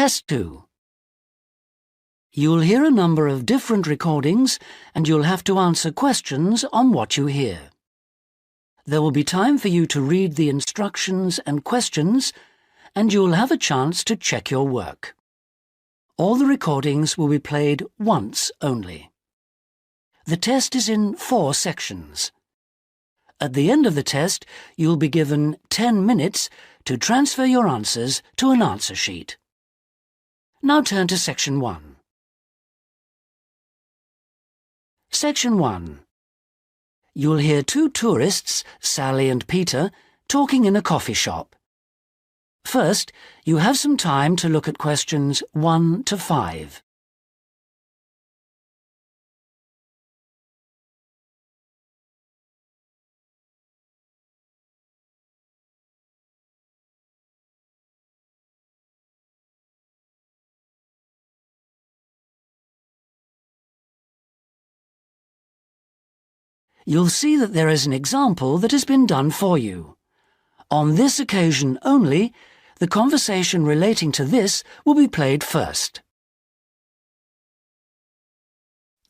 Test 2. You'll hear a number of different recordings and you'll have to answer questions on what you hear. There will be time for you to read the instructions and questions, and you'll have a chance to check your work. All the recordings will be played once only. The test is in 4 sections. At the end of the test, you'll be given 10 minutes to transfer your answers to an answer sheet. Now turn to Section 1. Section 1. You'll hear 2 tourists, Sally and Peter, talking in a coffee shop. First, you have some time to look at questions 1 to 5. You'll see that there is an example that has been done for you. On this occasion only, the conversation relating to this will be played first.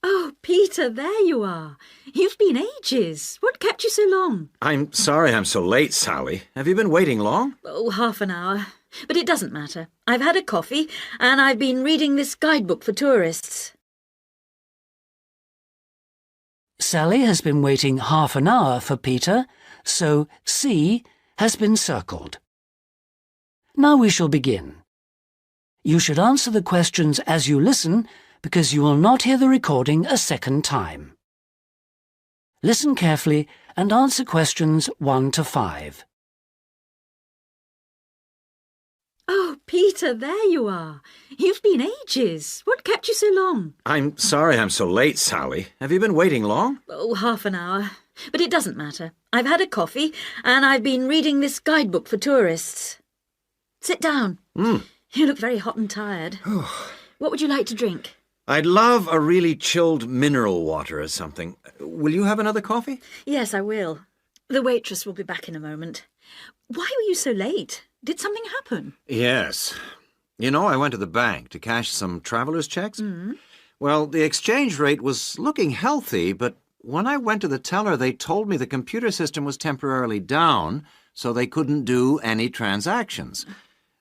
Oh, Peter, there you are. You've been ages. What kept you so long? I'm sorry I'm so late, Sally. Have you been waiting long? Oh, half an hour. But it doesn't matter. I've had a coffee and I've been reading this guidebook for tourists. Sally has been waiting half an hour for Peter, so C has been circled. Now we shall begin. You should answer the questions as you listen, because you will not hear the recording a second time. Listen carefully and answer questions 1 to 5. Oh, Peter, there you are. You've been ages. What kept you so long? I'm sorry I'm so late, Sally. Have you been waiting long? Oh, half an hour. But it doesn't matter. I've had a coffee and I've been reading this guidebook for tourists. Sit down. You look very hot and tired. What would you like to drink? I'd love a really chilled mineral water or something. Will you have another coffee? Yes, I will. The waitress will be back in a moment. Why were you so late? Did something happen? Yes. You know, I went to the bank to cash some traveler's checks. Well, the exchange rate was looking healthy, but when I went to the teller, they told me the computer system was temporarily down, so they couldn't do any transactions.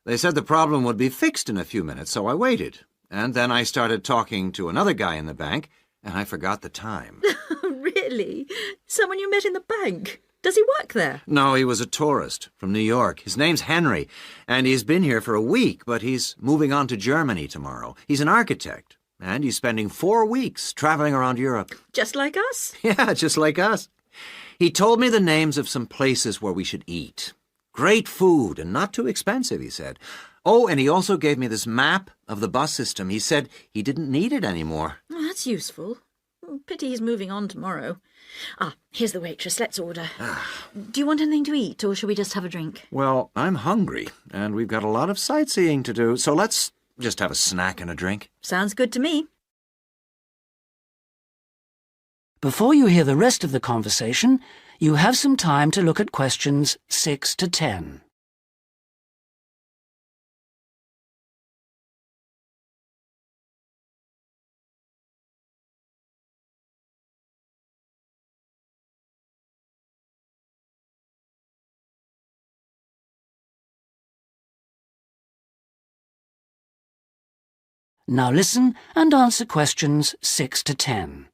They said the problem would be fixed in a few minutes, so I waited. And then I started talking to another guy in the bank, and I forgot the time. Really? Someone you met in the bank? Does he work there? No, he was a tourist from New York. His name's Henry, and he's been here for a week, but he's moving on to Germany tomorrow. He's an architect, and he's spending 4 weeks traveling around Europe. Just like us? Yeah, just like us. He told me the names of some places where we should eat. Great food and not too expensive, he said. Oh, and he also gave me this map of the bus system. He said he didn't need it anymore. Oh, that's useful. Pity he's moving on tomorrow. Here's the waitress. Let's order. Do you want anything to eat, or shall we just have a drink? Well, I'm hungry, and we've got a lot of sightseeing to do, so let's just have a snack and a drink. Sounds good to me. Before you hear the rest of the conversation, you have some time to look at questions 6 to 10. Now listen and answer questions 6 to 10.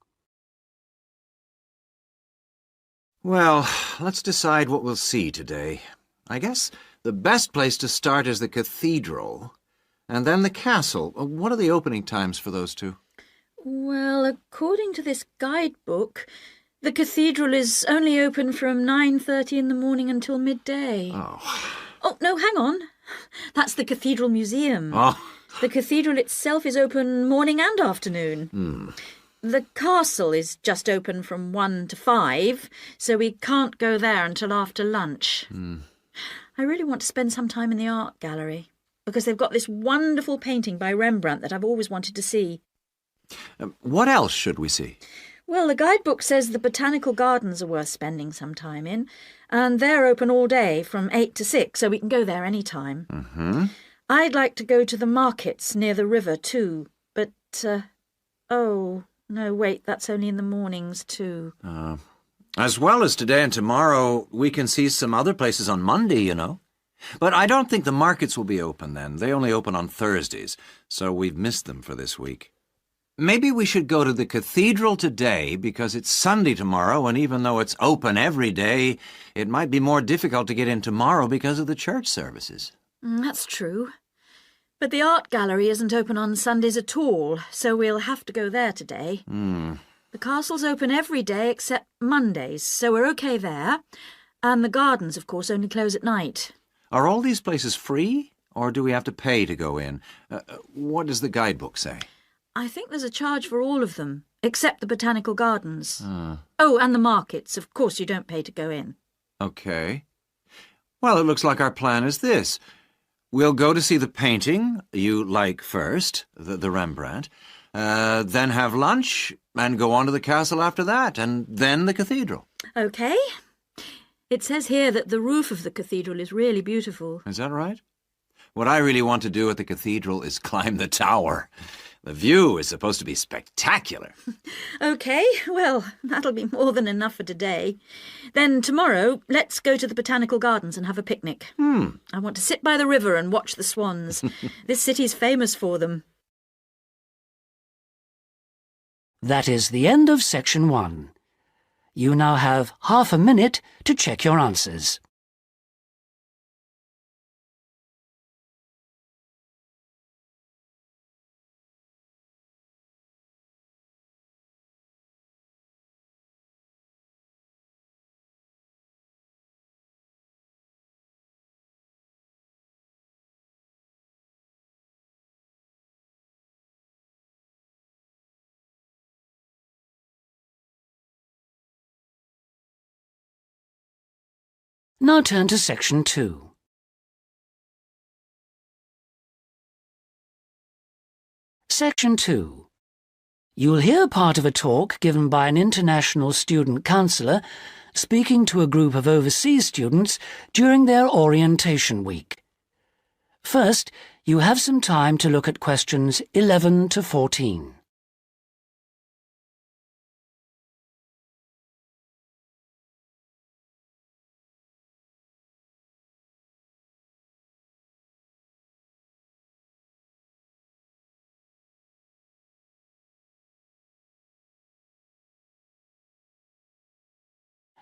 Well, let's decide what we'll see today. I guess the best place to start is the cathedral, and then the castle. What are the opening times for those two? Well, according to this guidebook, the cathedral is only open from 9:30 in the morning until midday. Oh, no, hang on. That's the Cathedral Museum. The cathedral itself is open morning and afternoon. The castle is just open from 1 to 5, so we can't go there until after lunch. I really want to spend some time in the art gallery, because they've got this wonderful painting by Rembrandt that I've always wanted to see. What else should we see? Well, the guidebook says the botanical gardens are worth spending some time in, and they're open all day from 8 to 6, so we can go there any time. I'd like to go to the markets near the river too, but, oh, no, wait, that's only in the mornings too. As well as today and tomorrow, we can see some other places on Monday, you know. But I don't think the markets will be open then. They only open on Thursdays, so we've missed them for this week. Maybe we should go to the cathedral today because it's Sunday tomorrow, and even though it's open every day, it might be more difficult to get in tomorrow because of the church services. That's true. But the art gallery isn't open on Sundays at all, so we'll have to go there today. The castle's open every day except Mondays, so we're okay there. And the gardens, of course, only close at night. Are all these places free, or do we have to pay to go in? What does the guidebook say? I think there's a charge for all of them, except the botanical gardens. Oh, and the markets. Of course you don't pay to go in. Okay. Well, it looks like our plan is this. We'll go to see the painting you like first, the Rembrandt, then have lunch and go on to the castle after that, and then the cathedral. Okay. It says here that the roof of the cathedral is really beautiful. Is that right? What I really want to do at the cathedral is climb the tower. The view is supposed to be spectacular. Okay, well, that'll be more than enough for today. Then tomorrow, let's go to the botanical gardens and have a picnic. I want to sit by the river and watch the swans. This city's famous for them. That is the end of section 1. You now have half a minute to check your answers. Now turn to section 2. Section 2. You'll hear part of a talk given by an international student counsellor speaking to a group of overseas students during their orientation week. First, you have some time to look at questions 11 to 14.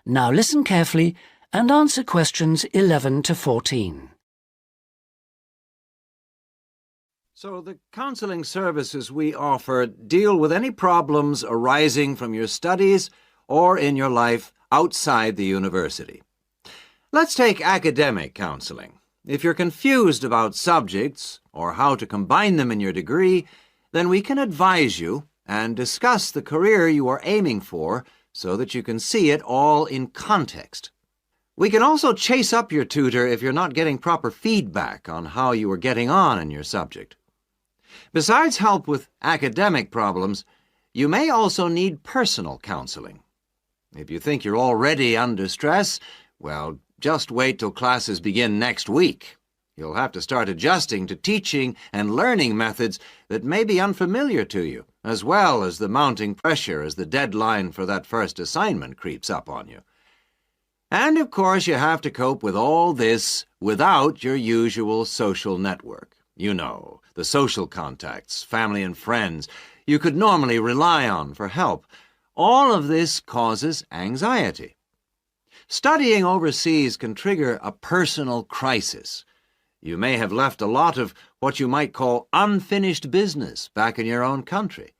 Now listen carefully and answer questions 11 to 14. So the counselling services we offer deal with any problems arising from your studies or in your life outside the university. Let's take academic counselling. If you're confused about subjects or how to combine them in your degree, then we can advise you and discuss the career you are aiming for so that you can see it all in context. We can also chase up your tutor if you're not getting proper feedback on how you are getting on in your subject. Besides help with academic problems, you may also need personal counseling. If you think you're already under stress, well, just wait till classes begin next week. You'll have to start adjusting to teaching and learning methods that may be unfamiliar to you, as well as the mounting pressure as the deadline for that first assignment creeps up on you. And, of course, you have to cope with all this without your usual social network. You know, the social contacts, family and friends you could normally rely on for help. All of this causes anxiety. Studying overseas can trigger a personal crisis. You may have left a lot of what you might call unfinished business back in your own country.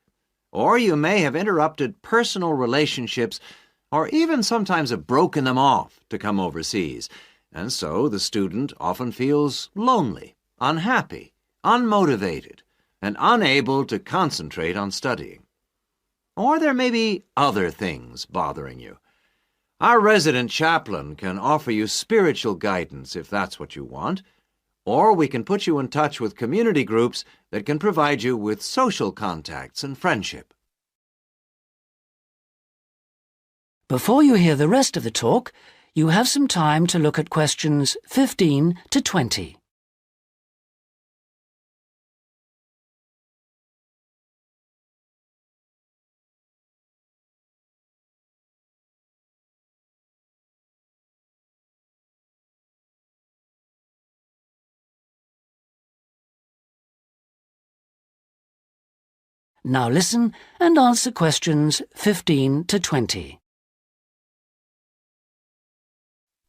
Or you may have interrupted personal relationships or even sometimes have broken them off to come overseas. And so the student often feels lonely, unhappy, unmotivated, and unable to concentrate on studying. Or there may be other things bothering you. Our resident chaplain can offer you spiritual guidance if that's what you want, or we can put you in touch with community groups that can provide you with social contacts and friendship. Before you hear the rest of the talk, you have some time to look at questions 15 to 20. Now listen and answer questions 15 to 20.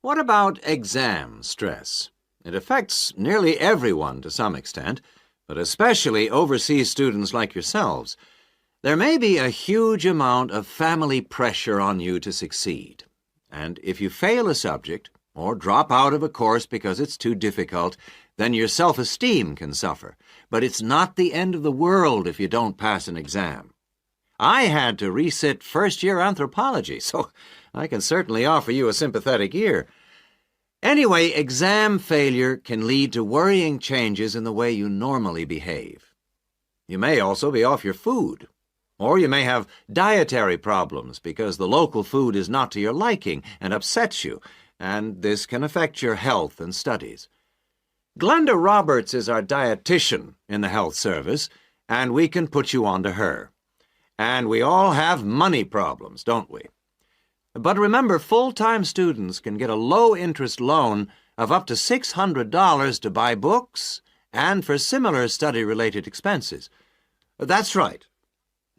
What about exam stress? It affects nearly everyone to some extent, but especially overseas students like yourselves. There may be a huge amount of family pressure on you to succeed. And if you fail a subject, or drop out of a course because it's too difficult, then your self-esteem can suffer. But it's not the end of the world if you don't pass an exam. I had to resit first-year anthropology, so I can certainly offer you a sympathetic ear. Anyway, exam failure can lead to worrying changes in the way you normally behave. You may also be off your food, or you may have dietary problems because the local food is not to your liking and upsets you, and this can affect your health and studies. Glenda Roberts is our dietitian in the health service, and we can put you on to her. And we all have money problems, don't we? But remember, full-time students can get a low-interest loan of up to $600 to buy books and for similar study-related expenses. That's right.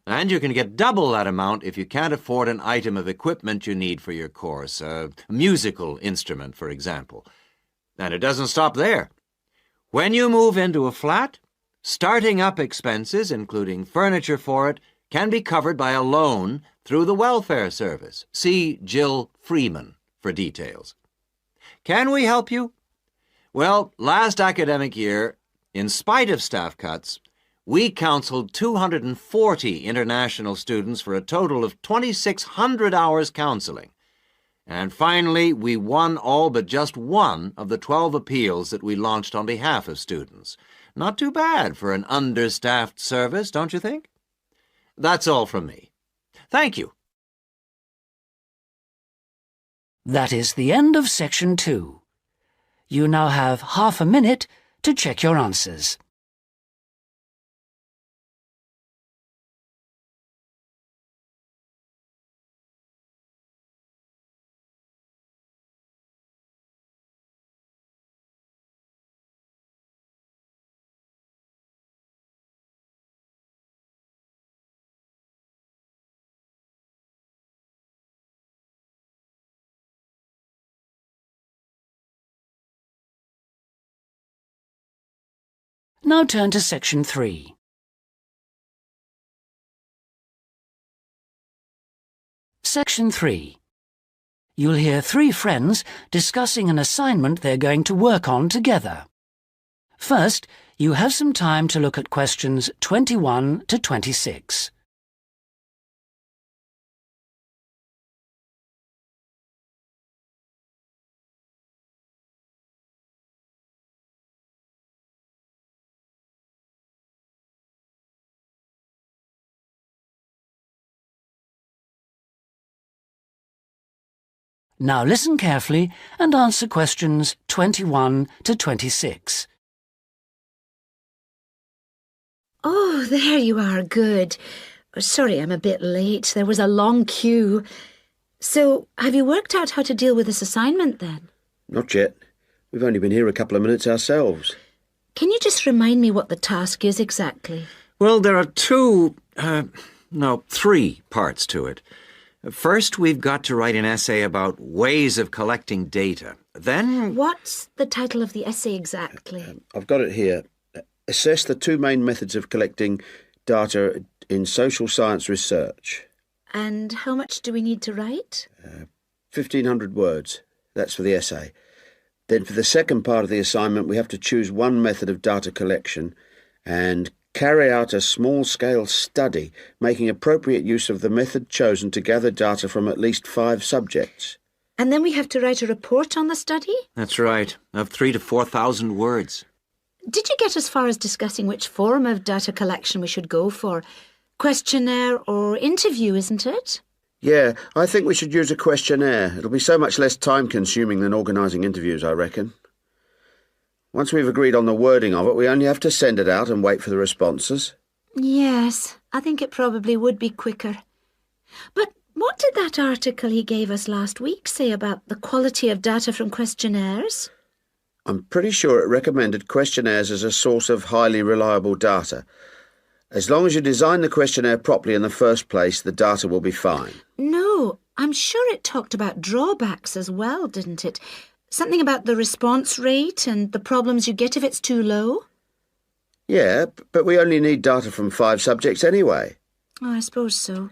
And you can get double that amount if you can't afford an item of equipment you need for your course, a musical instrument, for example. And it doesn't stop there. When you move into a flat, starting up expenses, including furniture for it, can be covered by a loan through the welfare service. See Jill Freeman for details. Can we help you? Well, last academic year, in spite of staff cuts, we counseled 240 international students for a total of 2,600 hours counseling. And finally, we won all but just one of the 12 appeals that we launched on behalf of students. Not too bad for an understaffed service, don't you think? That's all from me. Thank you. That is the end of Section 2. You now have half a minute to check your answers. Now turn to Section 3. Section 3. You'll hear three friends discussing an assignment they're going to work on together. First, you have some time to look at questions 21 to 26. Now listen carefully and answer questions 21 to 26. Oh, there you are, good. Sorry I'm a bit late. There was a long queue. So, have you worked out how to deal with this assignment then? Not yet. We've only been here a couple of minutes ourselves. Can you just remind me what the task is exactly? Well, there are three parts to it. First, we've got to write an essay about ways of collecting data. Then... What's the title of the essay exactly? I've got it here. Assess the two main methods of collecting data in social science research. And how much do we need to write? 1,500 words. That's for the essay. Then for the second part of the assignment, we have to choose one method of data collection and carry out a small-scale study, making appropriate use of the method chosen to gather data from at least 5 subjects. And then we have to write a report on the study? That's right, of 3,000 to 4,000 words. Did you get as far as discussing which form of data collection we should go for? Questionnaire or interview, isn't it? Yeah, I think we should use a questionnaire. It'll be so much less time-consuming than organising interviews, I reckon. Once we've agreed on the wording of it, we only have to send it out and wait for the responses. Yes, I think it probably would be quicker. But what did that article he gave us last week say about the quality of data from questionnaires? I'm pretty sure it recommended questionnaires as a source of highly reliable data. As long as you design the questionnaire properly in the first place, the data will be fine. No, I'm sure it talked about drawbacks as well, didn't it? Something about the response rate and the problems you get if it's too low? Yeah, but we only need data from 5 subjects anyway. Oh, I suppose so.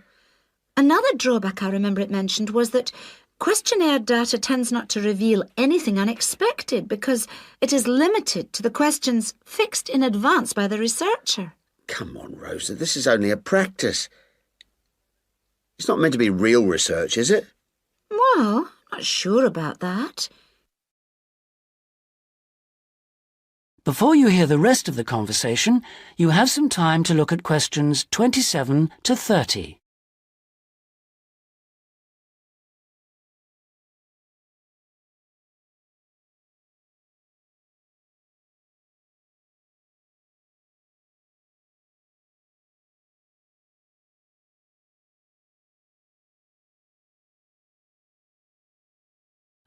Another drawback I remember it mentioned was that questionnaire data tends not to reveal anything unexpected because it is limited to the questions fixed in advance by the researcher. Come on, Rosa, this is only a practice. It's not meant to be real research, is it? Well, not sure about that. Before you hear the rest of the conversation, you have some time to look at questions 27 to 30.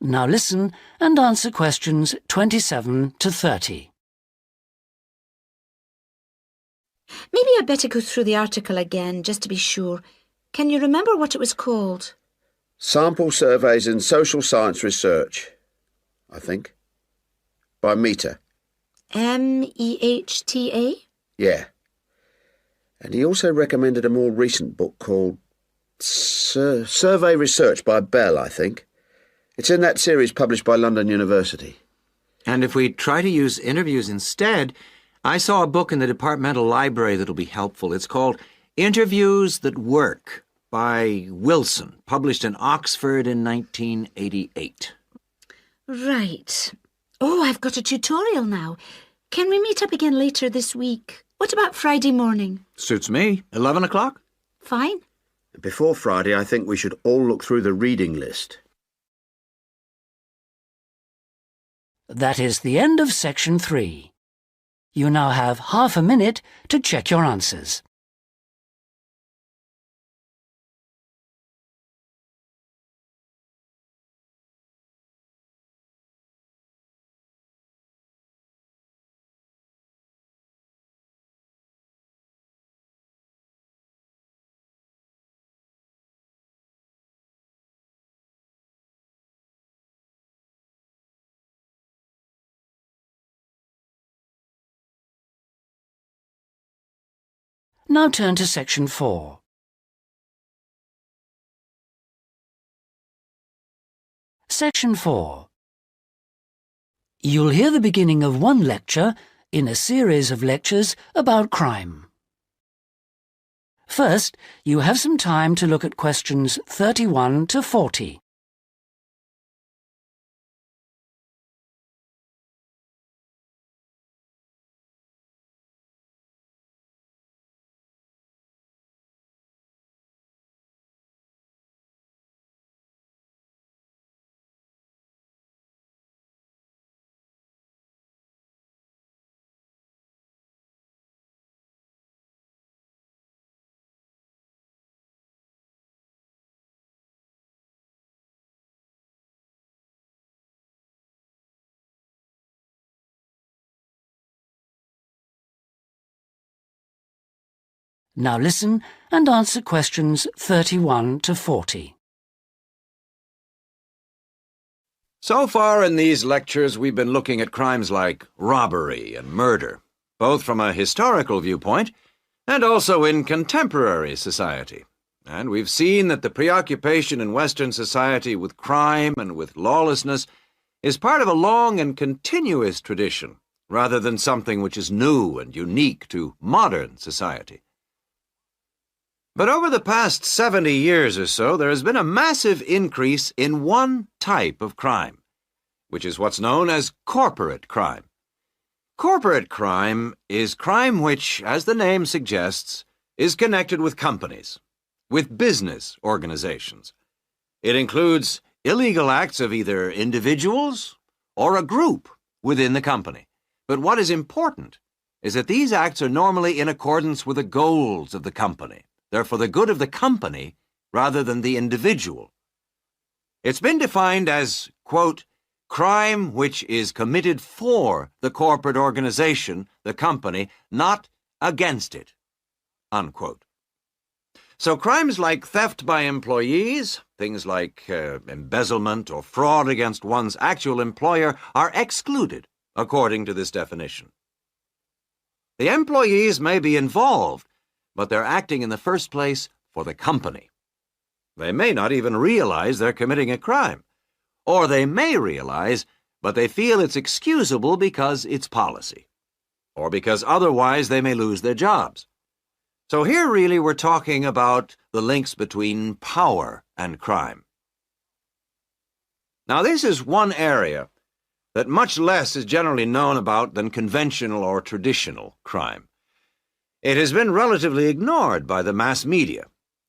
Now listen and answer questions 27 to 30. Maybe I'd better go through the article again, just to be sure. Can you remember what it was called? Sample Surveys in Social Science Research, I think. By Mehta. MEHTA? Yeah. And he also recommended a more recent book called Survey Research by Bell, I think. It's in that series published by London University. And if we try to use interviews instead, I saw a book in the departmental library that'll be helpful. It's called Interviews That Work by Wilson, published in Oxford in 1988. Right. Oh, I've got a tutorial now. Can we meet up again later this week? What about Friday morning? Suits me. 11 o'clock? Fine. Before Friday, I think we should all look through the reading list. That is the end of section 3. You now have half a minute to check your answers. Now turn to section 4. Section 4. You'll hear the beginning of one lecture in a series of lectures about crime. First, you have some time to look at questions 31 to 40. Now listen and answer questions 31 to 40. So far in these lectures, we've been looking at crimes like robbery and murder, both from a historical viewpoint and also in contemporary society. And we've seen that the preoccupation in Western society with crime and with lawlessness is part of a long and continuous tradition, rather than something which is new and unique to modern society. But over the past 70 years or so, there has been a massive increase in one type of crime, which is what's known as corporate crime. Corporate crime is crime which, as the name suggests, is connected with companies, with business organizations. It includes illegal acts of either individuals or a group within the company. But what is important is that these acts are normally in accordance with the goals of the company. They're for the good of the company rather than the individual. It's been defined as, quote, crime which is committed for the corporate organization, the company, not against it. unquote. So crimes like theft by employees, things like embezzlement or fraud against one's actual employer are excluded according to this definition. The employees may be involved, but they're acting in the first place for the company. They may not even realize they're committing a crime, or they may realize, but they feel it's excusable because it's policy, or because otherwise they may lose their jobs. So here really we're talking about the links between power and crime. Now this is one area that much less is generally known about than conventional or traditional crime. It has been relatively ignored by the mass media.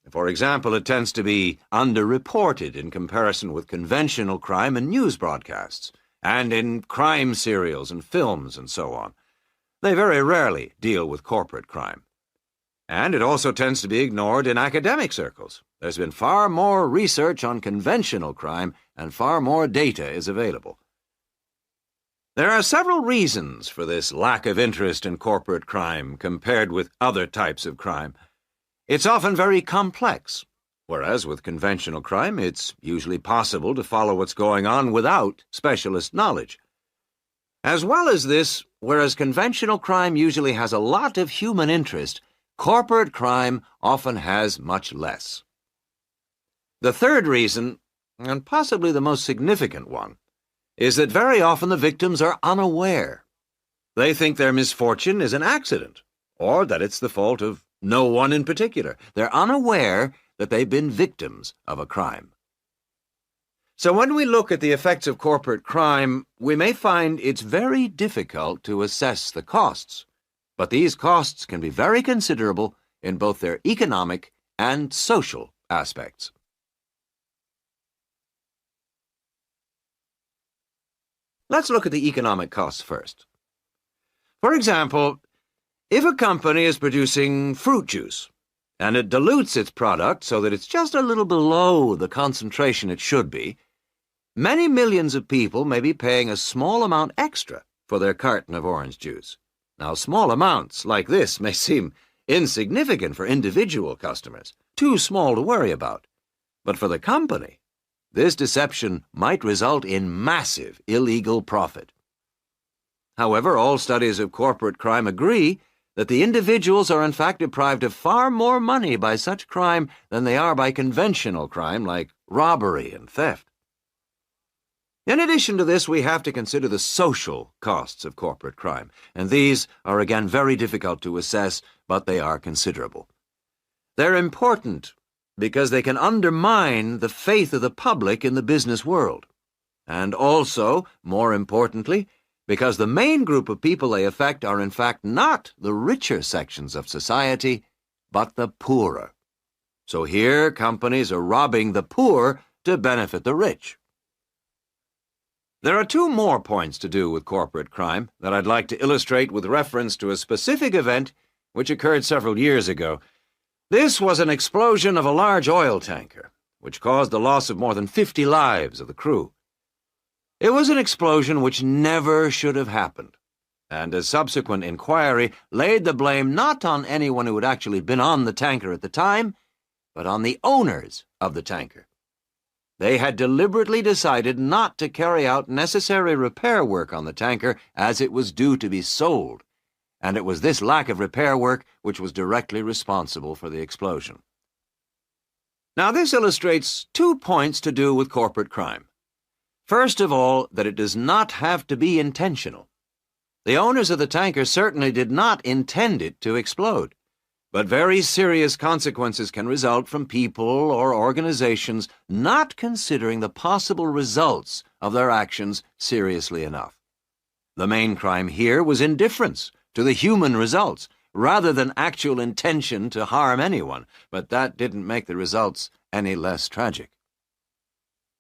For example, it tends to be underreported in comparison with conventional crime in news broadcasts, and in crime serials and films and so on. They very rarely deal with corporate crime. And it also tends to be ignored in academic circles. There's been far more research on conventional crime, and far more data is available. There are several reasons for this lack of interest in corporate crime compared with other types of crime. It's often very complex, whereas with conventional crime, it's usually possible to follow what's going on without specialist knowledge. As well as this, whereas conventional crime usually has a lot of human interest, corporate crime often has much less. The third reason, and possibly the most significant one, is that very often the victims are unaware. They think their misfortune is an accident, or that it's the fault of no one in particular. They're unaware that they've been victims of a crime. So when we look at the effects of corporate crime, we may find it's very difficult to assess the costs. But these costs can be very considerable in both their economic and social aspects. Let's look at the economic costs first. For example, if a company is producing fruit juice, and it dilutes its product so that it's just a little below the concentration it should be, many millions of people may be paying a small amount extra for their carton of orange juice. Now, small amounts like this may seem insignificant for individual customers, too small to worry about. But for the company, this deception might result in massive illegal profit. However, all studies of corporate crime agree that the individuals are in fact deprived of far more money by such crime than they are by conventional crime like robbery and theft. In addition to this, we have to consider the social costs of corporate crime, and these are again very difficult to assess, but they are considerable. They're important because they can undermine the faith of the public in the business world, and also, more importantly, because the main group of people they affect are in fact not the richer sections of society, but the poorer. So here, companies are robbing the poor to benefit the rich. There are two more points to do with corporate crime that I'd like to illustrate with reference to a specific event which occurred several years ago. This was an explosion of a large oil tanker, which caused the loss of more than 50 lives of the crew. It was an explosion which never should have happened, and a subsequent inquiry laid the blame not on anyone who had actually been on the tanker at the time, but on the owners of the tanker. They had deliberately decided not to carry out necessary repair work on the tanker as it was due to be sold, and it was this lack of repair work which was directly responsible for the explosion. Now, this illustrates 2 points to do with corporate crime. First of all, that it does not have to be intentional. The owners of the tanker certainly did not intend it to explode. But very serious consequences can result from people or organizations not considering the possible results of their actions seriously enough. The main crime here was indifference to the human results, rather than actual intention to harm anyone, but that didn't make the results any less tragic.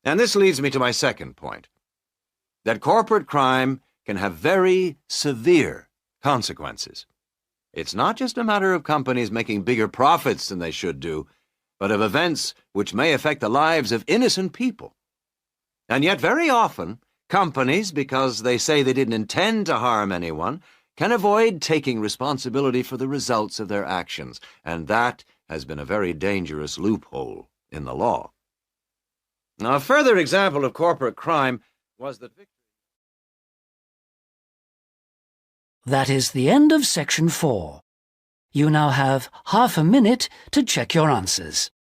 And this leads me to my second point, that corporate crime can have very severe consequences. It's not just a matter of companies making bigger profits than they should do, but of events which may affect the lives of innocent people. And yet very often, companies, because they say they didn't intend to harm anyone, can avoid taking responsibility for the results of their actions, and that has been a very dangerous loophole in the law. Now, a further example of corporate crime was that... That is the end of section 4. You now have half a minute to check your answers.